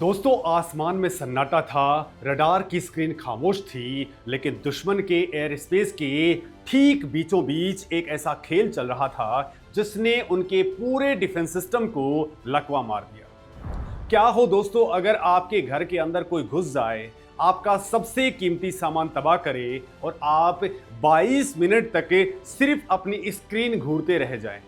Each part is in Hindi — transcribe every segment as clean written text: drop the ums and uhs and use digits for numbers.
दोस्तों, आसमान में सन्नाटा था, रडार की स्क्रीन खामोश थी, लेकिन दुश्मन के एयर स्पेस के ठीक बीचों बीच एक ऐसा खेल चल रहा था जिसने उनके पूरे डिफेंस सिस्टम को लकवा मार दिया। क्या हो दोस्तों, अगर आपके घर के अंदर कोई घुस जाए, आपका सबसे कीमती सामान तबाह करे और आप 22 मिनट तक सिर्फ अपनी स्क्रीन घूरते रह जाएं।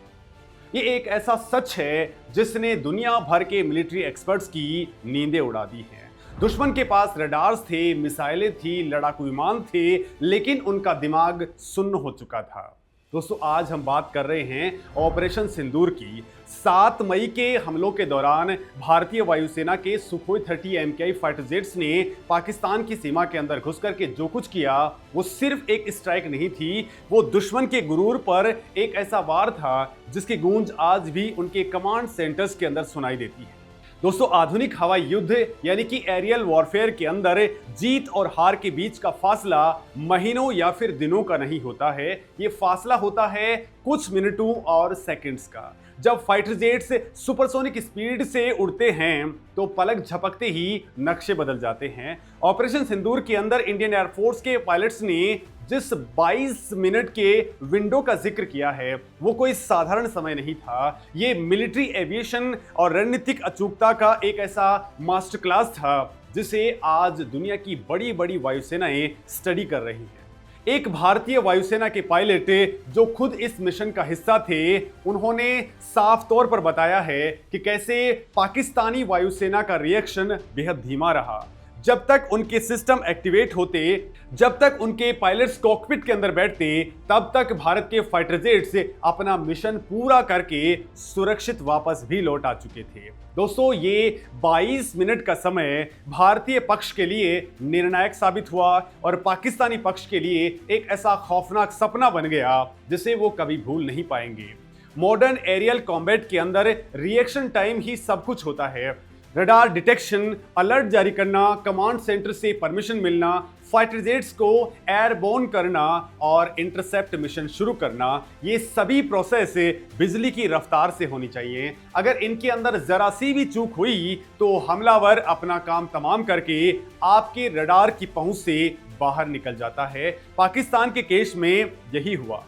ये एक ऐसा सच है जिसने दुनिया भर के मिलिट्री एक्सपर्ट्स की नींदें उड़ा दी हैं। दुश्मन के पास रडार्स थे, मिसाइलें थी, लड़ाकू विमान थे, लेकिन उनका दिमाग सुन्न हो चुका था। दोस्तों, आज हम बात कर रहे हैं ऑपरेशन सिंदूर की। 7 मई के हमलों के दौरान भारतीय वायुसेना के सुखोई 30 MKI फाइटर जेट्स ने पाकिस्तान की सीमा के अंदर घुस करके जो कुछ किया, वो सिर्फ एक स्ट्राइक नहीं थी, वो दुश्मन के गुरूर पर एक ऐसा वार था जिसकी गूंज आज भी उनके कमांड सेंटर्स के अंदर सुनाई देती है। दोस्तों, आधुनिक हवाई युद्ध यानी कि एरियल वॉरफेयर के अंदर जीत और हार के बीच का फासला महीनों या फिर दिनों का नहीं होता है। ये फासला होता है कुछ मिनटों और सेकंड्स का। जब फाइटर जेट्स सुपरसोनिक स्पीड से उड़ते हैं तो पलक झपकते ही नक्शे बदल जाते हैं। ऑपरेशन सिंदूर के अंदर इंडियन एयरफोर्स के पायलट्स ने जिस 22 मिनट के विंडो का जिक्र किया है, वो कोई साधारण समय नहीं था। ये मिलिट्री एविएशन और रणनीतिक अचूकता का एक ऐसा मास्टर क्लास था जिसे आज दुनिया की बड़ी बड़ी वायुसेनाएं स्टडी कर रही हैं। एक भारतीय वायुसेना के पायलट जो खुद इस मिशन का हिस्सा थे, उन्होंने साफ तौर पर बताया है कि कैसे पाकिस्तानी वायुसेना का रिएक्शन बेहद धीमा रहा। जब तक उनके सिस्टम एक्टिवेट होते, जब तक उनके पायलट्स कॉकपिट के अंदर बैठते, तब तक भारत के फाइटर जेट्स अपना मिशन पूरा करके सुरक्षित वापस भी लौट आ चुके थे। दोस्तों, ये 22 मिनट का समय भारतीय पक्ष के लिए निर्णायक साबित हुआ और पाकिस्तानी पक्ष के लिए एक ऐसा खौफनाक सपना बन गया जिसे वो कभी भूल नहीं पाएंगे। मॉडर्न एरियल कॉम्बैट के अंदर रिएक्शन टाइम ही सब कुछ होता है। रडार डिटेक्शन, अलर्ट जारी करना, कमांड सेंटर से परमिशन मिलना, फाइटर जेट्स को एयरबोर्न करना और इंटरसेप्ट मिशन शुरू करना, ये सभी प्रोसेस बिजली की रफ्तार से होनी चाहिए। अगर इनके अंदर जरा सी भी चूक हुई तो हमलावर अपना काम तमाम करके आपके रडार की पहुंच से बाहर निकल जाता है। पाकिस्तान के केस में यही हुआ।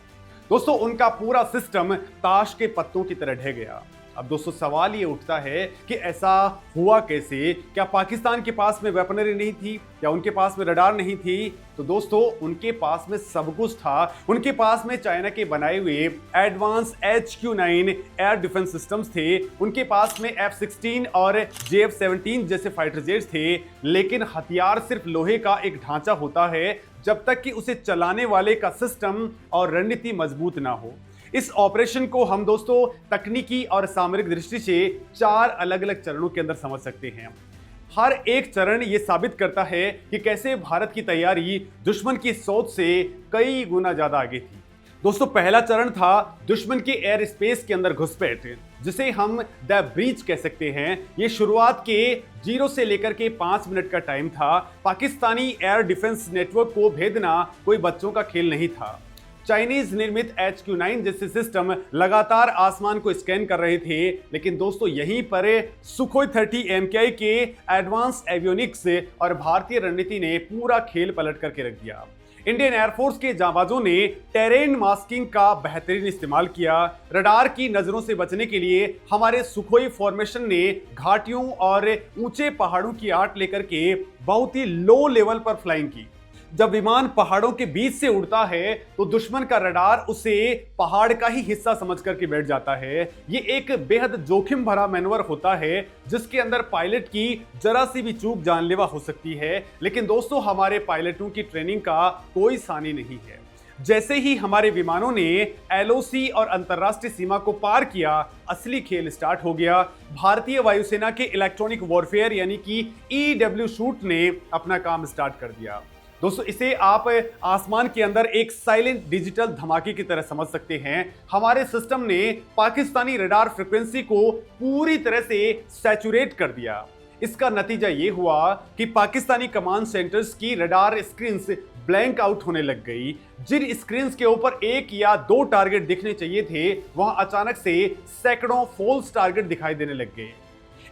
दोस्तों, उनका पूरा सिस्टम ताश के पत्तों की तरह ढह गया। अब दोस्तों, सवाल ये उठता है कि ऐसा हुआ कैसे? क्या पाकिस्तान के पास में वेपनरी नहीं थी? क्या उनके पास में रडार नहीं थी? तो दोस्तों, उनके पास में सब कुछ था। उनके पास में चाइना के बनाए हुए advance HQ-9 air defence systems थे। उनके पास में F-16 और JF-17 जैसे फाइटर जेट्स थे। लेकिन हथियार सिर्फ लोहे का एक ढांचा होता है जब तक कि उसे चलाने वाले का सिस्टम और रणनीति मजबूत ना हो। इस ऑपरेशन को हम दोस्तों तकनीकी और सामरिक दृष्टि से 4 अलग अलग चरणों के अंदर समझ सकते हैं। हर एक चरण ये साबित करता है कि कैसे भारत की तैयारी दुश्मन की सोच से कई गुना ज्यादा आगे थी। दोस्तों, पहला चरण था दुश्मन के एयर स्पेस के अंदर घुसपैठ, जिसे हम द ब्रीच कह सकते हैं। ये शुरुआत के 0 से लेकर के 5 मिनट का टाइम था। पाकिस्तानी एयर डिफेंस नेटवर्क को भेदना कोई बच्चों का खेल नहीं था। चाइनीज निर्मित HQ-9 जैसे सिस्टम लगातार आसमान को स्कैन कर रहे थे। लेकिन दोस्तों, यहीं पर सुखोई 30 MKI के एडवांस एवियोनिक्स और भारतीय रणनीति ने पूरा खेल पलट करके रख दिया। इंडियन एयरफोर्स के जांबाजों ने टेरेन मास्किंग का बेहतरीन इस्तेमाल किया। रडार की नजरों से बचने के लिए हमारे सुखोई फॉर्मेशन ने घाटियों और ऊंचे पहाड़ों की आड़ लेकर के बहुत ही लो लेवल पर फ्लाइंग की। जब विमान पहाड़ों के बीच से उड़ता है तो दुश्मन का रडार उसे पहाड़ का ही हिस्सा समझ करके बैठ जाता है। ये एक बेहद जोखिम भरा मैनूवर होता है जिसके अंदर पायलट की जरा सी भी चूक जानलेवा हो सकती है। लेकिन दोस्तों, हमारे पायलटों की ट्रेनिंग का कोई सानी नहीं है। जैसे ही हमारे विमानों ने LOC और अंतरराष्ट्रीय सीमा को पार किया, असली खेल स्टार्ट हो गया। भारतीय वायुसेना के इलेक्ट्रॉनिक वॉरफेयर यानी कि EW शूट ने अपना काम स्टार्ट कर दिया। दोस्तों, इसे आप आसमान के अंदर एक साइलेंट डिजिटल धमाके की तरह समझ सकते हैं। हमारे सिस्टम ने पाकिस्तानी रडार फ्रीक्वेंसी को पूरी तरह से सैचुरेट कर दिया। इसका नतीजा ये हुआ कि पाकिस्तानी कमांड सेंटर्स की रडार स्क्रीन्स ब्लैंक आउट होने लग गई। जिन स्क्रीन्स के ऊपर 1 या 2 टारगेट दिखने चाहिए थे, वहां अचानक से सैकड़ों फॉल्स टारगेट दिखाई देने लग गए।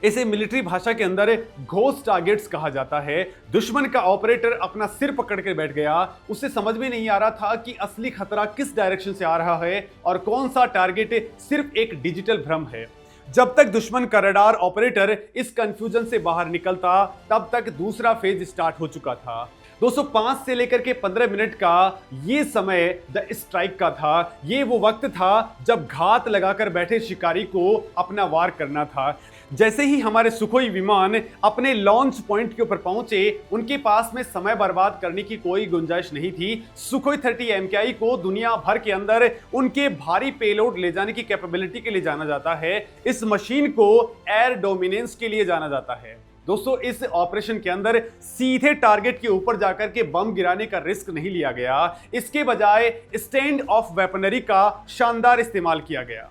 इसे मिलिट्री भाषा के अंदर घोस्ट टारगेट्स कहा जाता है। दुश्मन का ऑपरेटर अपना सिर पकड़ के बैठ गया। उसे समझ में नहीं आ रहा था कि असली खतरा किस डायरेक्शन से आ रहा है और कौन सा टारगेट सिर्फ एक डिजिटल भ्रम है। जब तक दुश्मन का रडार ऑपरेटर इस कंफ्यूजन से बाहर निकलता, तब तक दूसरा फेज स्टार्ट हो चुका था। 205 से लेकर के 15 मिनट का ये समय द स्ट्राइक का था। ये वो वक्त था जब घात लगाकर बैठे शिकारी को अपना वार करना था। जैसे ही हमारे सुखोई विमान अपने लॉन्च पॉइंट के ऊपर पहुंचे, उनके पास में समय बर्बाद करने की कोई गुंजाइश नहीं थी। सुखोई 30 MKI को दुनिया भर के अंदर उनके भारी पेलोड ले जाने की कैपेबिलिटी के लिए जाना जाता है। इस मशीन को एयर डोमिनेंस के लिए जाना जाता है। दोस्तों, इस ऑपरेशन के अंदर सीधे टारगेट के ऊपर जाकर के बम गिराने का रिस्क नहीं लिया गया। इसके बजाय स्टैंड ऑफ वेपनरी का शानदार इस्तेमाल किया गया।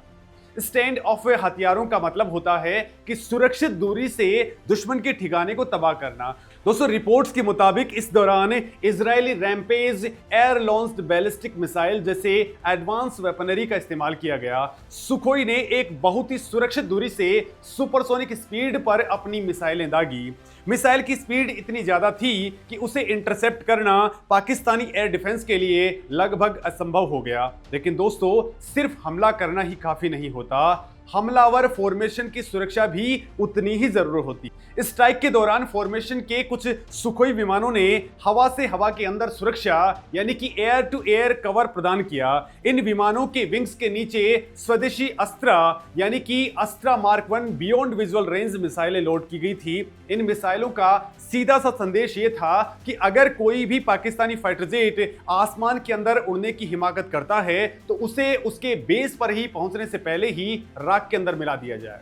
स्टैंड ऑफ हथियारों का मतलब होता है कि सुरक्षित दूरी से दुश्मन के ठिकाने को तबाह करना। दोस्तों, रिपोर्ट्स के मुताबिक इस दौरान Israeli rampage air launched ballistic missile जैसे एडवांस वेपनरी का इस्तेमाल किया गया। सुखोई ने एक बहुत ही सुरक्षित दूरी से सुपरसोनिक स्पीड पर अपनी मिसाइलें दागी। मिसाइल की स्पीड इतनी ज्यादा थी कि उसे इंटरसेप्ट करना पाकिस्तानी एयर डिफेंस के लिए लगभग असंभव हो गया। लेकिन दोस्तों, सिर्फ हमला करना ही काफी नहीं होता, हमलावर फॉर्मेशन की सुरक्षा भी उतनी ही जरूरत होती। स्ट्राइक के दौरान फॉर्मेशन के कुछ सुखोई विमानों ने हवा से हवा के अंदर सुरक्षा यानी कि एयर टू एयर कवर प्रदान किया। इन विमानों के विंग्स के नीचे स्वदेशी अस्त्रा यानी कि अस्त्रा मार्क 1 बियॉन्ड विजुअल रेंज मिसाइलें लोड की गई थी। इन मिसाइलों का सीधा सा संदेश ये था कि अगर कोई भी पाकिस्तानी फाइटर जेट आसमान के अंदर उड़ने की हिमाकत करता है तो उसे उसके बेस पर ही पहुंचने से पहले ही राख के अंदर मिला दिया जाए।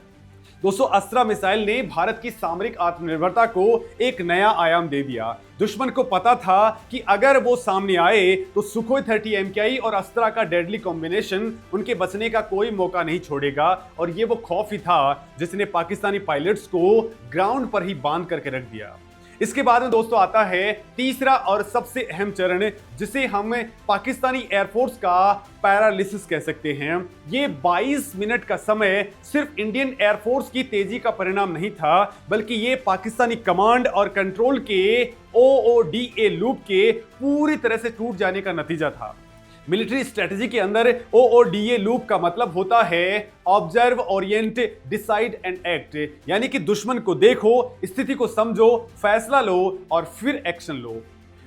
दोस्तों, अस्त्रा मिसाइल ने भारत की सामरिक आत्मनिर्भरता को एक नया आयाम दे दिया। दुश्मन को पता था कि अगर वो सामने आए तो सुखोई 30 MKI और अस्त्रा का डेडली कॉम्बिनेशन उनके बचने का कोई मौका नहीं छोड़ेगा। और ये वो खौफ ही था जिसने पाकिस्तानी पायलट्स को ग्राउंड पर ही बांध करके रख दिया। इसके बाद में दोस्तों आता है तीसरा और सबसे अहम चरण, जिसे हम पाकिस्तानी एयरफोर्स का पैरालिसिस कह सकते हैं। ये 22 मिनट का समय सिर्फ इंडियन एयरफोर्स की तेजी का परिणाम नहीं था, बल्कि ये पाकिस्तानी कमांड और कंट्रोल के OODA लूप के पूरी तरह से टूट जाने का नतीजा था। मिलिट्री स्ट्रेटजी के अंदर OODA लूप का मतलब होता है observe, Orient, decide and act, यानी कि दुश्मन को देखो, स्थिति को समझो, फैसला लो और फिर एक्शन लो।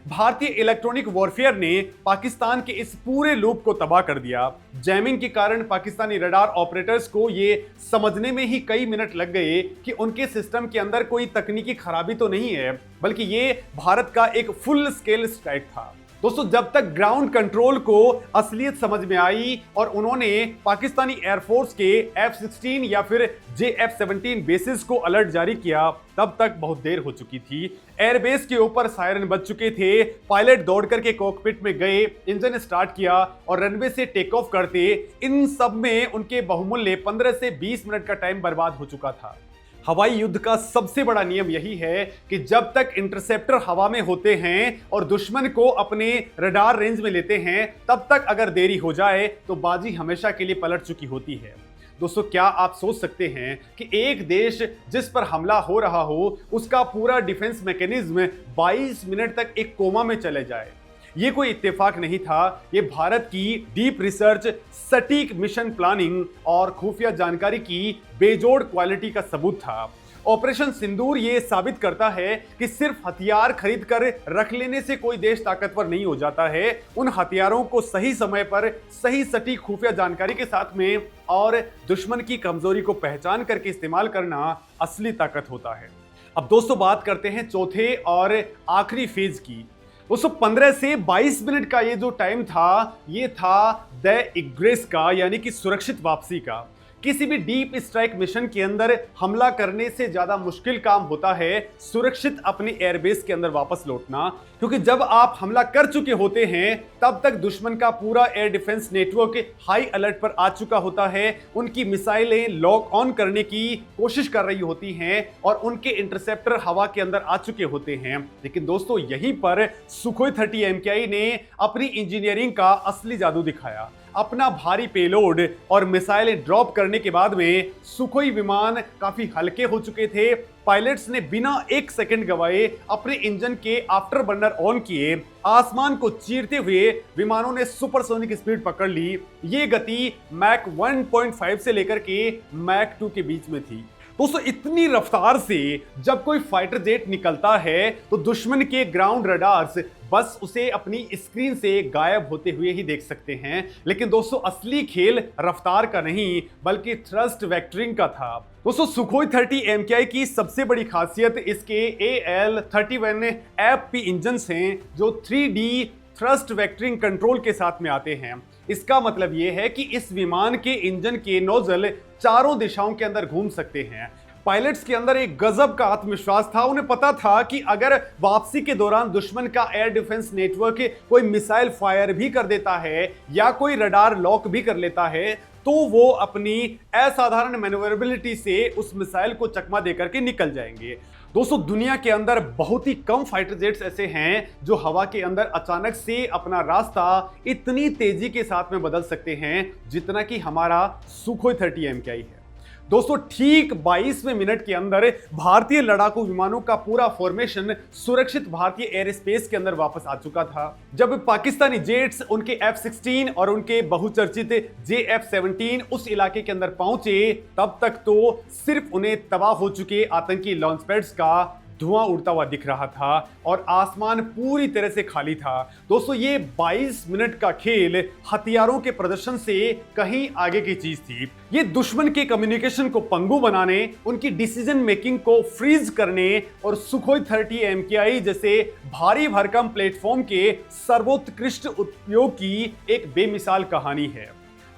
भारतीय इलेक्ट्रॉनिक वॉरफेयर ने पाकिस्तान के इस पूरे लूप को तबाह कर दिया। जैमिंग के कारण पाकिस्तानी रडार ऑपरेटर्स को ये समझने में ही कई मिनट लग गए कि उनके सिस्टम के अंदर कोई तकनीकी खराबी तो नहीं है, बल्कि ये भारत का एक फुल स्केल स्ट्राइक था। दोस्तों, जब तक ग्राउंड कंट्रोल को असलियत समझ में आई और उन्होंने पाकिस्तानी एयरफोर्स के F-16 या फिर JF-17 बेसिस को अलर्ट जारी किया, तब तक बहुत देर हो चुकी थी। एयरबेस के ऊपर सायरन बज चुके थे। पायलट दौड़ करके कॉकपिट में गए, इंजन स्टार्ट किया और रनवे से टेक ऑफ करते। इन सब में उनके बहुमूल्य 15 से 20 मिनट का टाइम बर्बाद हो चुका था। हवाई युद्ध का सबसे बड़ा नियम यही है कि जब तक इंटरसेप्टर हवा में होते हैं और दुश्मन को अपने रडार रेंज में लेते हैं, तब तक अगर देरी हो जाए तो बाजी हमेशा के लिए पलट चुकी होती है। दोस्तों, क्या आप सोच सकते हैं कि एक देश जिस पर हमला हो रहा हो, उसका पूरा डिफेंस मैकेनिज्म 22 मिनट तक एक कोमा में चले जाए? ये कोई इत्तेफाक नहीं था, ये भारत की डीप रिसर्च, सटीक मिशन प्लानिंग और खुफिया जानकारी की बेजोड़ क्वालिटी का सबूत था। ऑपरेशन सिंदूर ये साबित करता है कि सिर्फ हथियार खरीद कर रख लेने से कोई देश ताकतवर नहीं हो जाता है। उन हथियारों को सही समय पर सही सटीक खुफिया जानकारी के साथ में और दुश्मन की कमजोरी को पहचान करके इस्तेमाल करना असली ताकत होता है। अब दोस्तों, बात करते हैं चौथे और आखिरी फेज की। 15 से 22 मिनट का ये जो टाइम था, ये था द इग्रेस का, यानी कि सुरक्षित वापसी का। किसी भी डीप स्ट्राइक मिशन के अंदर हमला करने से ज्यादा मुश्किल काम होता है सुरक्षित अपने एयरबेस के अंदर वापस लौटना, क्योंकि जब आप हमला कर चुके होते हैं तब तक दुश्मन का पूरा air defence network high alert पर आ चुका होता है। उनकी मिसाइलें लॉक ऑन करने की कोशिश कर रही होती हैं और उनके इंटरसेप्टर हवा के अंदर आ चुके होते हैं। लेकिन दोस्तों, यहीं पर सुखोई 30 MKI ने अपनी इंजीनियरिंग का असली जादू दिखाया। अपना भारी पेलोड और मिसाइलें ड्रॉप करने के बाद में सुखोई विमान काफी हल्के हो चुके थे। पायलट्स ने बिना एक सेकंड गवाए अपने इंजन के आफ्टर बर्नर ऑन किए, आसमान को चीरते हुए विमानों ने सुपरसोनिक स्पीड पकड़ ली। ये गति मैक 1.5 से लेकर के मैक 2 के बीच में थी। दोस्तों इतनी रफ्तार से जब कोई फाइटर जेट निकलता है तो दुश्मन के ग्राउंड रडार्स बस उसे अपनी स्क्रीन से गायब होते हुए ही देख सकते हैं। लेकिन दोस्तों असली खेल रफ्तार का नहीं बल्कि थ्रस्ट वेक्टरिंग का था। दोस्तों सुखोई 30 MKI की सबसे बड़ी खासियत इसके AL-31 FP इंजन्स हैं जो 3D थ्रस्ट वेक्टरिंग कंट्रोल के साथ में आते हैं। इसका मतलब यह है कि इस विमान के इंजन के नोजल चारों दिशाओं के अंदर घूम सकते हैं। पायलट्स के अंदर एक गजब का आत्मविश्वास था। उन्हें पता था कि अगर वापसी के दौरान दुश्मन का एयर डिफेंस नेटवर्क कोई मिसाइल फायर भी कर देता है या कोई रडार लॉक भी कर लेता है तो वो अपनी असाधारण मैन्युवरेबिलिटी से उस मिसाइल को चकमा देकर के निकल जाएंगे। दोस्तों दुनिया के अंदर बहुत ही कम फाइटर जेट्स ऐसे हैं जो हवा के अंदर अचानक से अपना रास्ता इतनी तेजी के साथ में बदल सकते हैं जितना कि हमारा सुखोई 30 MKI है। दोस्तों ठीक 22वें मिनट के अंदर भारतीय लड़ाकू विमानों का पूरा फॉर्मेशन सुरक्षित भारतीय एयर स्पेस के अंदर वापस आ चुका था। जब पाकिस्तानी जेट्स उनके F-16 और उनके बहुचर्चित JF-17 उस इलाके के अंदर पहुंचे तब तक तो सिर्फ उन्हें तबाह हो चुके आतंकी लॉन्च पैड्स का धुआं उड़ता हुआ दिख रहा था और आसमान पूरी तरह से खाली था। दोस्तों ये 22 मिनट का खेल हथियारों के प्रदर्शन से कहीं आगे की चीज थी। ये दुश्मन के कम्युनिकेशन को पंगु बनाने, उनकी डिसीजन मेकिंग को फ्रीज करने और सुखोई 30 MKI जैसे भारी भरकम प्लेटफॉर्म के सर्वोत्कृष्ट उपयोग की एक बेमिसाल कहानी है।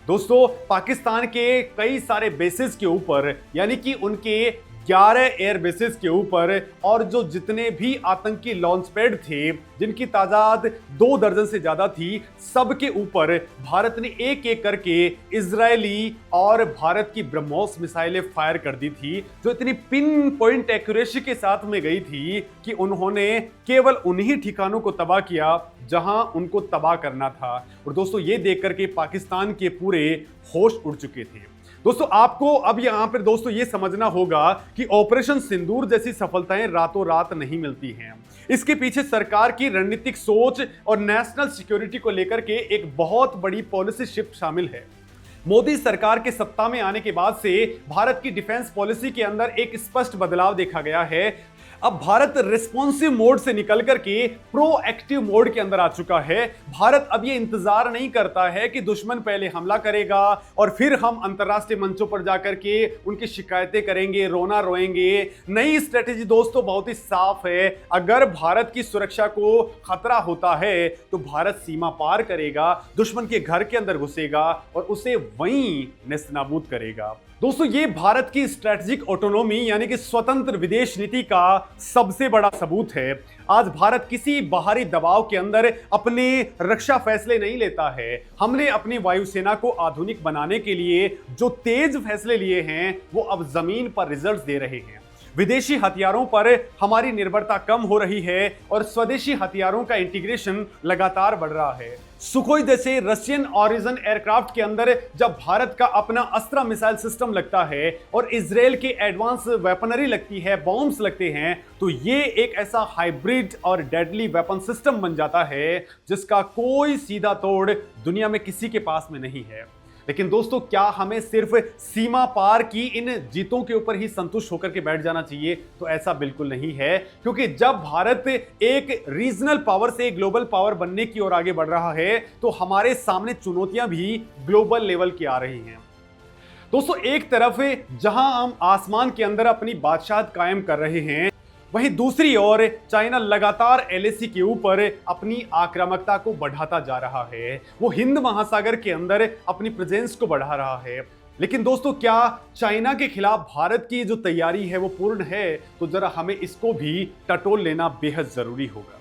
दोस्तों पाकिस्तान के कई सारे बेसिस के ऊपर यानी कि उनके 11 एयर बेसिस के ऊपर और जो जितने भी आतंकी लॉन्च पैड थे जिनकी तादाद 2 दर्जन से ज्यादा थी, सबके ऊपर भारत ने एक एक करके इजरायली और भारत की ब्रह्मोस मिसाइलें फायर कर दी थी जो इतनी पिन पॉइंट एक्यूरेसी के साथ में गई थी कि उन्होंने केवल उन्हीं ठिकानों को तबाह किया जहां उनको तबाह करना था। और दोस्तों ये देख करके पाकिस्तान के पूरे होश उड़ चुके थे। दोस्तों आपको अब यहां पर दोस्तों ये समझना होगा कि ऑपरेशन सिंदूर जैसी सफलताएं रातों रात नहीं मिलती हैं। इसके पीछे सरकार की रणनीतिक सोच और नेशनल सिक्योरिटी को लेकर के एक बहुत बड़ी पॉलिसी शिफ्ट शामिल है। मोदी सरकार के सत्ता में आने के बाद से भारत की डिफेंस पॉलिसी के अंदर एक स्पष्ट बदलाव देखा गया है। अब भारत रिस्पॉन्सिव मोड से निकल करके प्रोएक्टिव मोड के अंदर आ चुका है। भारत अब ये इंतजार नहीं करता है कि दुश्मन पहले हमला करेगा और फिर हम अंतरराष्ट्रीय मंचों पर जाकर के उनकी शिकायतें करेंगे, रोना रोएंगे। नई स्ट्रेटेजी दोस्तों बहुत ही साफ है। अगर भारत की सुरक्षा को खतरा होता है तो भारत सीमा पार करेगा, दुश्मन के घर के अंदर घुसेगा और उसे वहीं नेस्तनाबूद करेगा। दोस्तों ये भारत की स्ट्रेटेजिक ऑटोनॉमी यानी कि स्वतंत्र विदेश नीति का सबसे बड़ा सबूत है। आज भारत किसी बाहरी दबाव के अंदर अपने रक्षा फैसले नहीं लेता है। हमने अपनी वायुसेना को आधुनिक बनाने के लिए जो तेज फैसले लिए हैं वो अब जमीन पर रिजल्ट्स दे रहे हैं। विदेशी हथियारों पर हमारी निर्भरता कम हो रही है और स्वदेशी हथियारों का इंटीग्रेशन लगातार बढ़ रहा है। सुखोई जैसे रशियन ऑरिजिन एयरक्राफ्ट के अंदर जब भारत का अपना अस्त्र मिसाइल सिस्टम लगता है और इजराइल के एडवांस वेपनरी लगती है, बॉम्ब्स लगते हैं, तो ये एक ऐसा हाइब्रिड और डेडली वेपन सिस्टम बन जाता है जिसका कोई सीधा तोड़ दुनिया में किसी के पास में नहीं है। लेकिन दोस्तों क्या हमें सिर्फ सीमा पार की इन जीतों के ऊपर ही संतुष्ट होकर के बैठ जाना चाहिए? तो ऐसा बिल्कुल नहीं है, क्योंकि जब भारत एक रीजनल पावर से ग्लोबल पावर बनने की ओर आगे बढ़ रहा है तो हमारे सामने चुनौतियां भी ग्लोबल लेवल की आ रही हैं। दोस्तों एक तरफ जहां हम आसमान के अंदर अपनी बादशाहत कायम कर रहे हैं, वहीं दूसरी ओर चाइना लगातार LAC के ऊपर अपनी आक्रामकता को बढ़ाता जा रहा है। वो हिंद महासागर के अंदर अपनी प्रेजेंस को बढ़ा रहा है। लेकिन दोस्तों क्या चाइना के खिलाफ भारत की जो तैयारी है वो पूर्ण है? तो जरा हमें इसको भी टटोल लेना बेहद जरूरी होगा।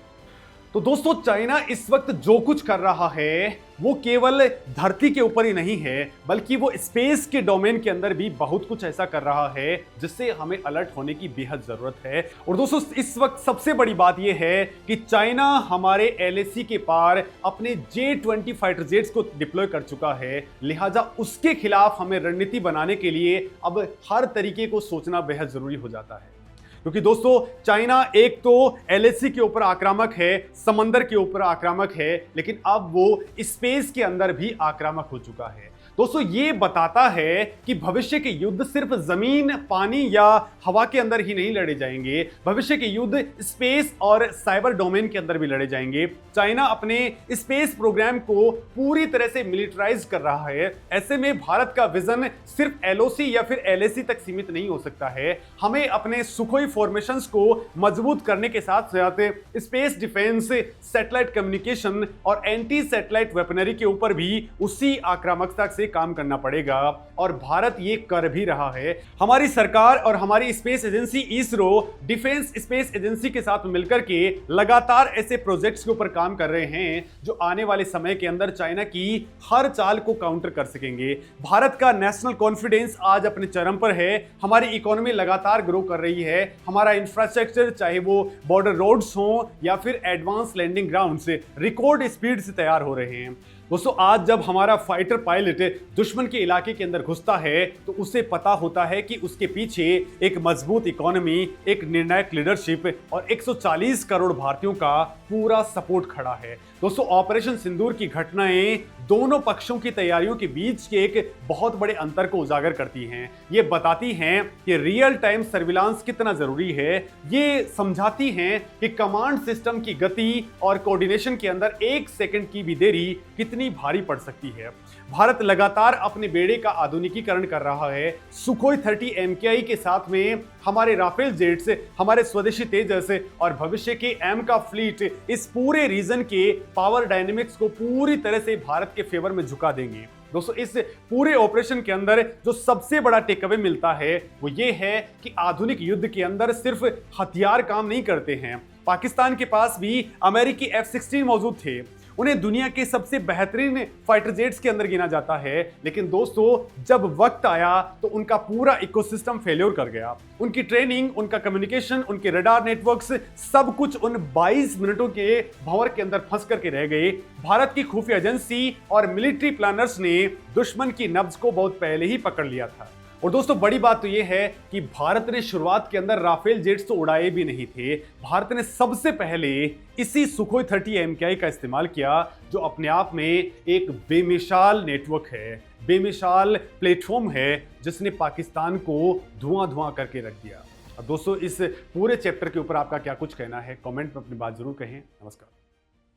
तो दोस्तों चाइना इस वक्त जो कुछ कर रहा है वो केवल धरती के ऊपर ही नहीं है, बल्कि वो स्पेस के डोमेन के अंदर भी बहुत कुछ ऐसा कर रहा है जिससे हमें अलर्ट होने की बेहद जरूरत है। और दोस्तों इस वक्त सबसे बड़ी बात यह है कि चाइना हमारे LAC के पार अपने J-20 फाइटर जेट्स को डिप्लॉय कर चुका है। लिहाजा उसके खिलाफ हमें रणनीति बनाने के लिए अब हर तरीके को सोचना बेहद जरूरी हो जाता है, क्योंकि दोस्तों चाइना एक तो LAC के ऊपर आक्रामक है, समंदर के ऊपर आक्रामक है, लेकिन अब वो स्पेस के अंदर भी आक्रामक हो चुका है। दोस्तों ये बताता है कि भविष्य के युद्ध सिर्फ जमीन, पानी या हवा के अंदर ही नहीं लड़े जाएंगे, भविष्य के युद्ध स्पेस और साइबर डोमेन के अंदर भी लड़े जाएंगे। चाइना अपने स्पेस प्रोग्राम को पूरी तरह से मिलिटराइज कर रहा है। ऐसे में भारत का विजन सिर्फ LOC या फिर LAC तक सीमित नहीं हो सकता है। हमें अपने सुखोई फॉर्मेशंस को मजबूत करने के साथ साथ स्पेस डिफेंस, सैटेलाइट कम्युनिकेशन और एंटी सैटेलाइट वेपनरी के ऊपर भी उसी आक्रामकता से काम करना पड़ेगा, और भारत ये कर भी रहा है। हमारी सरकार और हमारी space agency ISRO defence space agency के साथ मिलकर के लगातार ऐसे प्रोजेक्ट्स के ऊपर काम कर रहे हैं जो आने वाले समय के अंदर चाइना की हर चाल को काउंटर कर सकेंगे। भारत का नेशनल कॉन्फिडेंस आज अपने चरम पर है। हमारी इकोनॉमी लगातार ग्रो कर रही है। हमारा इंफ्रास्ट्रक्चर, चाहे वो बॉर्डर रोड्स हो या फिर advance landing grounds, record speed से तैयार हो रहे हैं। दोस्तों आज जब हमारा फाइटर पायलट दुश्मन के इलाके के अंदर घुसता है तो उसे पता होता है कि उसके पीछे एक मजबूत इकोनॉमी, एक निर्णायक लीडरशिप और 140 करोड़ भारतीयों का पूरा सपोर्ट खड़ा है। दोस्तों ऑपरेशन सिंदूर की घटनाएं दोनों पक्षों की तैयारियों के बीच के एक बहुत बड़े अंतर को उजागर करती हैं। ये बताती हैं कि रियल टाइम सर्विलांस कितना जरूरी है। ये समझाती हैं कि कमांड सिस्टम की गति और कोऑर्डिनेशन के अंदर एक सेकंड की भी देरी कितनी भारी पड़ सकती है। भारत लगातार अपने बेड़े का आधुनिकीकरण कर रहा है। सुखोई 30 MKI के साथ में हमारे राफेल जेट्स, हमारे स्वदेशी तेजस और भविष्य के एमका फ्लीट इस पूरे रीजन के पावर डायनेमिक्स को पूरी तरह से भारत के फेवर में झुका देंगे। दोस्तों इस पूरे ऑपरेशन के अंदर जो सबसे बड़ा टेक अवे मिलता है वो ये है कि आधुनिक युद्ध के अंदर सिर्फ हथियार काम नहीं करते हैं। पाकिस्तान के पास भी अमेरिकी F-16 मौजूद थे। उन्हें दुनिया के सबसे बेहतरीन फाइटर जेट्स के अंदर गिना जाता है, लेकिन दोस्तों जब वक्त आया तो उनका पूरा इकोसिस्टम फेल्योर कर गया। उनकी ट्रेनिंग, उनका कम्युनिकेशन, उनके रडार नेटवर्क्स, सब कुछ उन 22 मिनटों के भंवर के अंदर फंस करके रह गए। भारत की खुफिया एजेंसी और मिलिट्री प्लानर्स ने दुश्मन की नब्ज को बहुत पहले ही पकड़ लिया था। और दोस्तों बड़ी बात तो यह है कि भारत ने शुरुआत के अंदर राफेल जेट्स तो उड़ाए भी नहीं थे। भारत ने सबसे पहले इसी सुखोई 30 MKI का इस्तेमाल किया, जो अपने आप में एक बेमिसाल नेटवर्क है, बेमिसाल प्लेटफॉर्म है, जिसने पाकिस्तान को धुआं करके रख दिया। अब दोस्तों इस पूरे चैप्टर के ऊपर आपका क्या कुछ कहना है, कमेंट में अपनी बात जरूर कहें। नमस्कार।